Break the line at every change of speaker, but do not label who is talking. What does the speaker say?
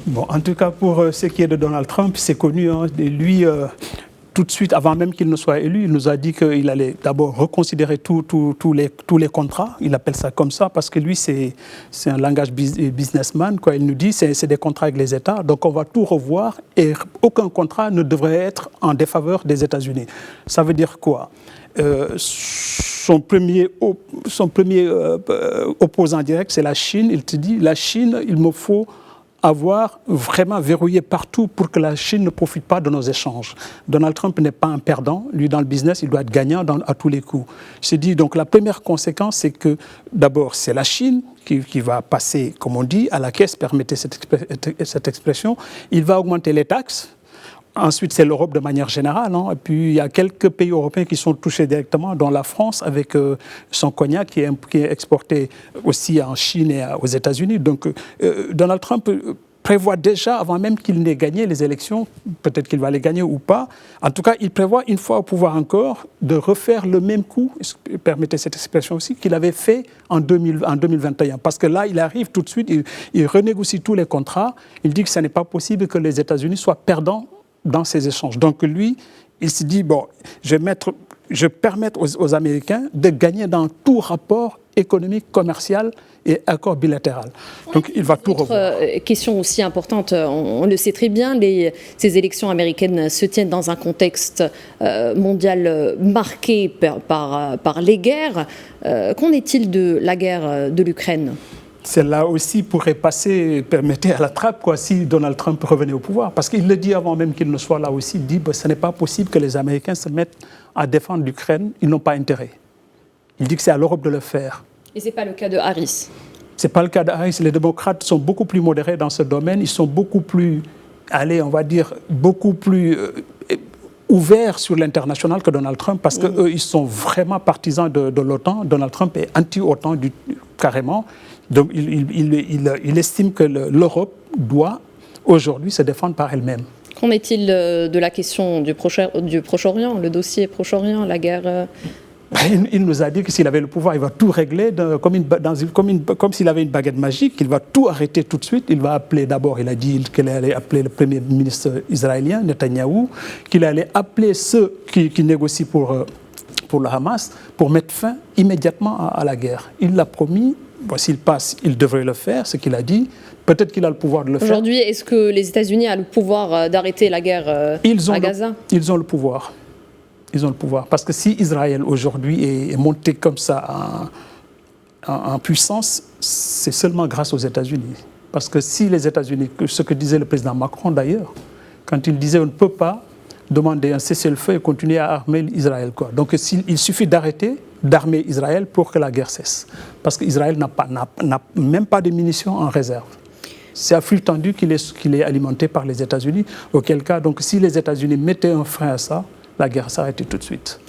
Bon, en tout cas, pour ce qui est de Donald Trump, c'est connu. Hein, lui, tout de suite, avant même qu'il ne soit élu, il nous a dit qu'il allait d'abord reconsidérer tous les contrats. Il appelle ça comme ça parce que lui, c'est un langage businessman. Quoi. Il nous dit que c'est des contrats avec les États. Donc, on va tout revoir et aucun contrat ne devrait être en défaveur des États-Unis. Ça veut dire quoi? Son premier opposant direct, c'est la Chine. Il te dit, la Chine, il me faut avoir vraiment verrouillé partout pour que la Chine ne profite pas de nos échanges. Donald Trump n'est pas un perdant. Lui, dans le business, il doit être gagnant à tous les coups. Je dis, donc, la première conséquence, c'est que, d'abord, c'est la Chine qui va passer, comme on dit, à la caisse, permettez cette expression. Il va augmenter les taxes. Ensuite, c'est l'Europe de manière générale. Hein. Et puis, il y a quelques pays européens qui sont touchés directement, dont la France, avec son cognac qui est exporté aussi en Chine et aux États-Unis. Donc, Donald Trump prévoit déjà, avant même qu'il n'ait gagné les élections, peut-être qu'il va les gagner ou pas, en tout cas, il prévoit, une fois au pouvoir encore, de refaire le même coup, permettez cette expression aussi, qu'il avait fait en 2021. Parce que là, il arrive tout de suite, il renégocie tous les contrats, il dit que ce n'est pas possible que les États-Unis soient perdants dans ces échanges. Donc lui, il se dit, bon, je vais permettre aux Américains de gagner dans tout rapport économique, commercial et accord bilatéral. Donc il va tout revoir.
Question aussi importante, on le sait très bien, ces élections américaines se tiennent dans un contexte mondial marqué par les guerres. Qu'en est-il de la guerre de l'Ukraine ?
Celle-là aussi pourrait passer, permettez, à la trappe, quoi, si Donald Trump revenait au pouvoir. Parce qu'il le dit avant même qu'il ne soit là aussi, il dit que ce n'est pas possible que les Américains se mettent à défendre l'Ukraine, ils n'ont pas intérêt. Il dit que c'est à l'Europe de le faire.
Et ce n'est pas le cas de Harris.
Ce n'est pas le cas de Harris. Les démocrates sont beaucoup plus modérés dans ce domaine, ils sont beaucoup plus, on va dire, beaucoup plus ouverts sur l'international que Donald Trump, parce qu'eux, ils sont vraiment partisans de l'OTAN. Donald Trump est anti-OTAN carrément. Donc il estime que l'Europe doit aujourd'hui se défendre par elle-même.
Qu'en est-il de la question du Proche-Orient, le dossier Proche-Orient, la guerre
Il nous a dit que s'il avait le pouvoir, il va tout régler comme s'il avait une baguette magique. Il va tout arrêter tout de suite. Il va appeler d'abord, il a dit qu'il allait appeler le premier ministre israélien, Netanyahou, qu'il allait appeler ceux qui négocient pour le Hamas pour mettre fin immédiatement à la guerre. Il l'a promis. Bon, s'il passe, il devrait le faire, ce qu'il a dit. Peut-être qu'il a le pouvoir de le faire.
Aujourd'hui, est-ce que les États-Unis ont le pouvoir d'arrêter la guerre à Gaza ?
Ils ont le pouvoir. Ils ont le pouvoir. Parce que si Israël aujourd'hui est monté comme ça en puissance, c'est seulement grâce aux États-Unis. Parce que si les États-Unis, ce que disait le président Macron d'ailleurs, quand il disait on ne peut pas demander un cessez-le-feu et continuer à armer Israël. Donc il suffit d'armer Israël pour que la guerre cesse. Parce qu'Israël n'a même pas de munitions en réserve. C'est à flux tendu qu'il est alimenté par les États-Unis. Auquel cas, donc, si les États-Unis mettaient un frein à ça, la guerre s'arrêtait tout de suite.